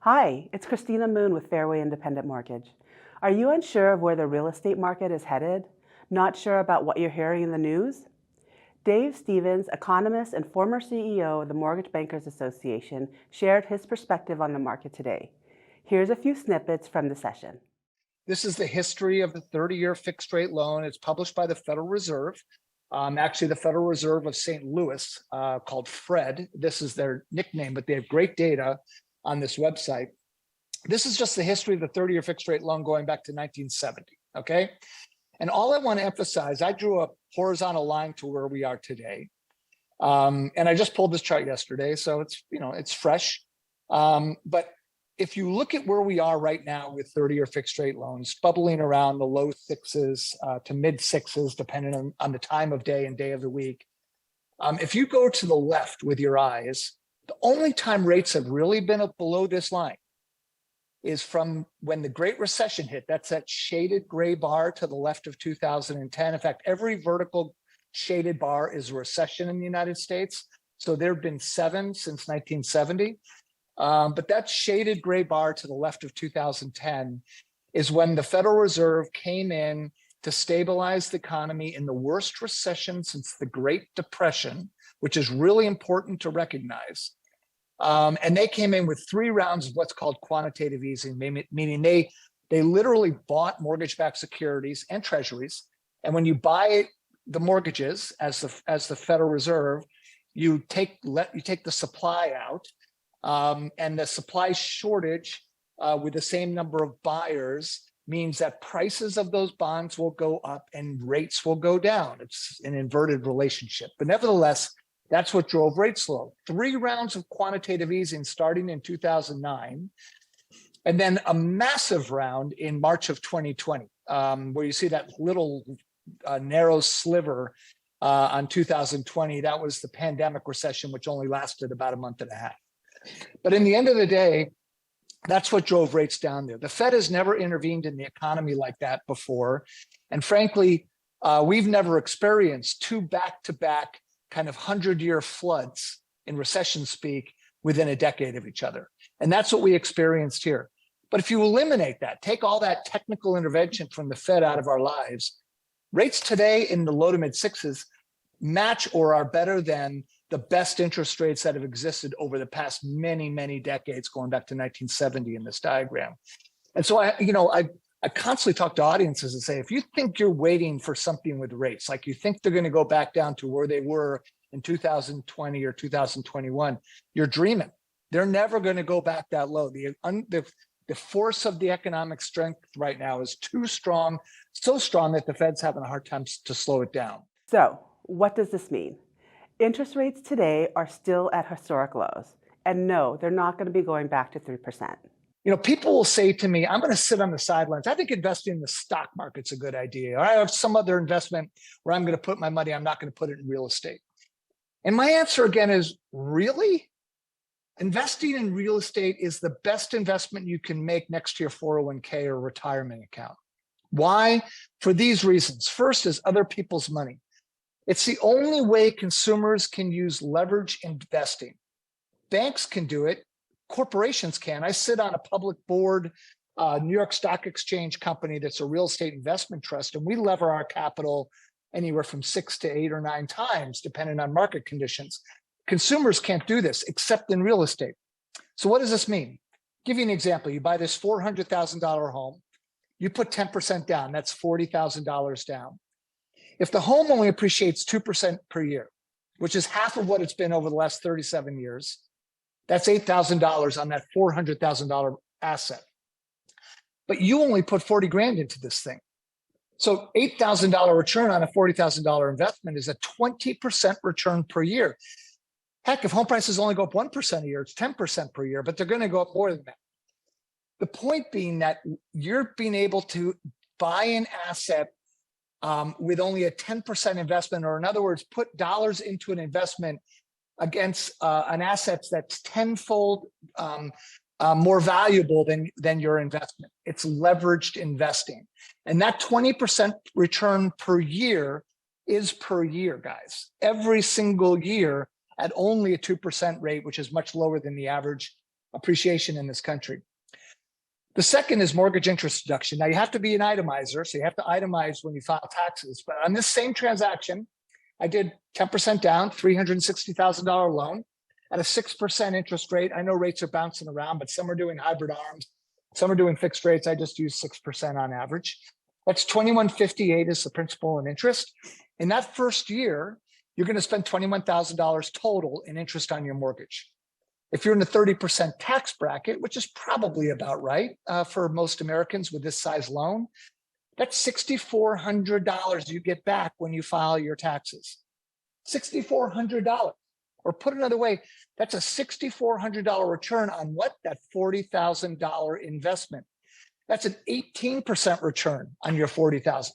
Hi, it's Christina.Moon with Fairway Independent Mortgage. Are you unsure of where the real estate market is headed? Not sure about what you're hearing in the news? Dave Stevens, economist and former CEO of the Mortgage Bankers Association, shared his perspective on the market today. Here's a few snippets from the session. This is the history of the 30-year fixed rate loan. It's published by the Federal Reserve, actually the Federal Reserve of St. Louis, called FRED. This is their nickname, but they have great data on this website. This is just the history of the 30-year fixed rate loan going back to 1970, okay? And all I want to emphasize, I drew a horizontal line to where we are today. And I just pulled this chart yesterday, so it's fresh. But if you look at where we are right now with 30-year fixed rate loans, bubbling around the low sixes to mid sixes, depending on the time of day and day of the week. If you go to the left with your eyes, the only time rates have really been below this line is from when the Great Recession hit. That's that shaded gray bar to the left of 2010. In fact, every vertical shaded bar is a recession in the United States. So there have been 7 since 1970. But that shaded gray bar to the left of 2010 is when the Federal Reserve came in to stabilize the economy in the worst recession since the Great Depression, which is really important to recognize. And they came in with 3 rounds of what's called quantitative easing, meaning they literally bought mortgage-backed securities and treasuries. And when you buy the mortgages as the Federal Reserve, you take the supply out. And the supply shortage with the same number of buyers means that prices of those bonds will go up and rates will go down. It's an inverted relationship. But nevertheless, that's what drove rates low. 3 rounds of quantitative easing starting in 2009, and then a massive round in March of 2020, where you see that little narrow sliver on 2020. That was the pandemic recession, which only lasted about a month and a half. But in the end of the day, that's what drove rates down there. The Fed has never intervened in the economy like that before. And frankly, we've never experienced 2 back-to-back kind of 100-year floods in recession speak within a decade of each other. And that's what we experienced here. But if you eliminate that, take all that technical intervention from the Fed out of our lives, rates today in the low to mid sixes match or are better than the best interest rates that have existed over the past many, many decades, going back to 1970 in this diagram. And so I constantly talk to audiences and say, if you think you're waiting for something with rates, like you think they're going to go back down to where they were in 2020 or 2021, you're dreaming. They're never going to go back that low. The force of the economic strength right now is too strong, so strong that the Fed's having a hard time to slow it down. So, what does this mean? Interest rates today are still at historic lows. And no, they're not going to be going back to 3%. People will say to me, I'm going to sit on the sidelines. I think investing in the stock market's a good idea. Or I have some other investment where I'm going to put my money. I'm not going to put it in real estate. And my answer again is, really? Investing in real estate is the best investment you can make next to your 401k or retirement account. Why? For these reasons. First is other people's money. It's the only way consumers can use leverage investing. Banks can do it. Corporations can. I sit on a public board, New York Stock Exchange company that's a real estate investment trust, and we lever our capital anywhere from 6 to 8 or 9 times, depending on market conditions. Consumers can't do this except in real estate. So what does this mean? Give you an example. You buy this $400,000 home. You put 10% down. That's $40,000 down. If the home only appreciates 2% per year, which is half of what it's been over the last 37 years, that's $8,000 on that $400,000 asset. But you only put 40 grand into this thing. So $8,000 return on a $40,000 investment is a 20% return per year. Heck, if home prices only go up 1% a year, it's 10% per year, but they're going to go up more than that. The point being that you're being able to buy an asset with only a 10% investment, or in other words, put dollars into an investment against an asset that's tenfold more valuable than your investment. It's leveraged investing. And that 20% return per year is per year, guys. Every single year at only a 2% rate, which is much lower than the average appreciation in this country. The second is mortgage interest deduction. Now you have to be an itemizer, so you have to itemize when you file taxes. But on this same transaction, I did 10% down, $360,000 loan at a 6% interest rate. I know rates are bouncing around, but some are doing hybrid ARMs, some are doing fixed rates. I just use 6% on average. That's $2,158 is the principal and interest. In that first year, you're going to spend $21,000 total in interest on your mortgage. If you're in the 30% tax bracket, which is probably about right for most Americans with this size loan, that's $6,400 you get back when you file your taxes. $6,400. Or put another way, that's a $6,400 return on what? That $40,000 investment. That's an 18% return on your $40,000.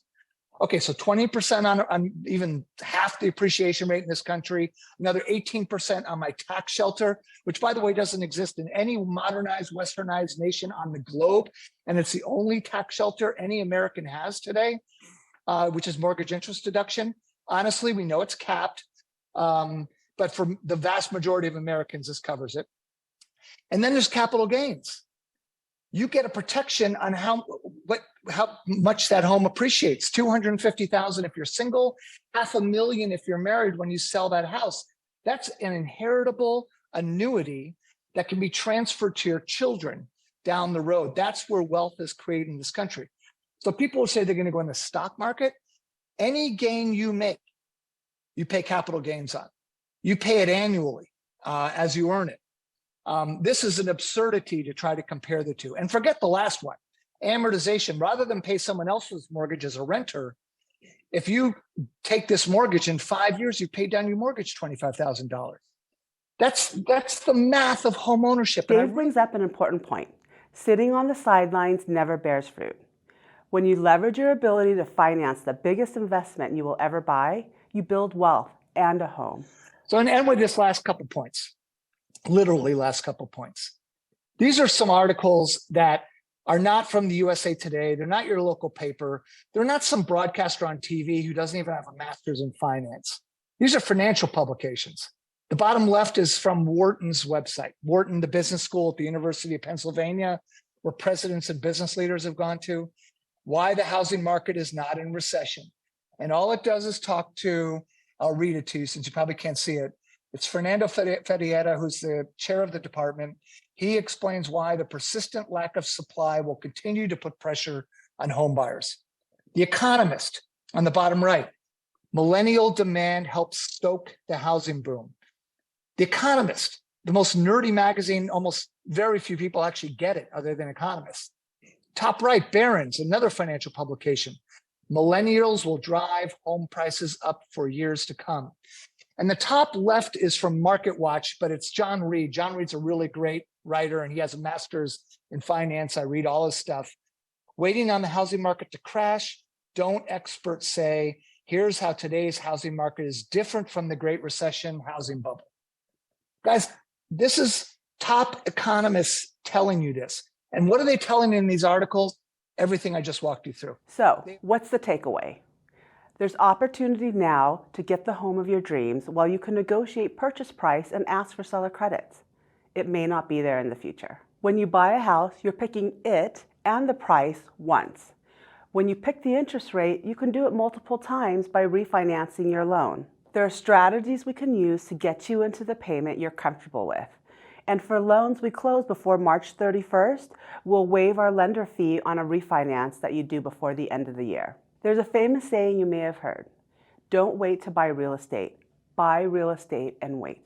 Okay, so 20% on even half the appreciation rate in this country, another 18% on my tax shelter, which by the way doesn't exist in any modernized, westernized nation on the globe. And it's the only tax shelter any American has today, which is mortgage interest deduction. Honestly, we know it's capped, but for the vast majority of Americans, this covers it. And then there's capital gains. You get a protection on how much that home appreciates. $250,000 if you're single, $500,000 if you're married when you sell that house. That's an inheritable annuity that can be transferred to your children down the road. That's where wealth is created in this country. So people will say they're going to go in the stock market. Any gain you make, you pay capital gains on. You pay it annually as you earn it. This is an absurdity to try to compare the two. And forget the last one, amortization. Rather than pay someone else's mortgage as a renter, if you take this mortgage in 5 years, you pay down your mortgage $25,000. That's the math of home ownership. Dave brings up an important point. Sitting on the sidelines never bears fruit. When you leverage your ability to finance the biggest investment you will ever buy, you build wealth and a home. So I'm going to end with this last couple points. Literally last couple points. These are some articles that are not from the USA Today. They're not your local paper. They're not some broadcaster on TV who doesn't even have a master's in finance. These are financial publications. The bottom left is from Wharton's website. Wharton, the business school at the University of Pennsylvania, where presidents and business leaders have gone to. Why the housing market is not in recession. And all it does is talk to, I'll read it to you since you probably can't see it. It's Fernando Ferreira, who's the chair of the department. He explains why the persistent lack of supply will continue to put pressure on home buyers. The Economist on the bottom right, millennial demand helps stoke the housing boom. The Economist, the most nerdy magazine, almost very few people actually get it other than economists. Top right, Barron's, another financial publication. Millennials will drive home prices up for years to come. And the top left is from Market Watch, but it's John Reed. John Reed's a really great writer, and he has a master's in finance. I read all his stuff. Waiting on the housing market to crash. Don't experts say, here's how today's housing market is different from the Great Recession housing bubble. Guys, this is top economists telling you this. And what are they telling in these articles? Everything I just walked you through. So, what's the takeaway? There's opportunity now to get the home of your dreams while you can negotiate purchase price and ask for seller credits. It may not be there in the future. When you buy a house, you're picking it and the price once. When you pick the interest rate, you can do it multiple times by refinancing your loan. There are strategies we can use to get you into the payment you're comfortable with. And for loans we close before March 31st, we'll waive our lender fee on a refinance that you do before the end of the year. There's a famous saying you may have heard, don't wait to buy real estate. Buy real estate and wait.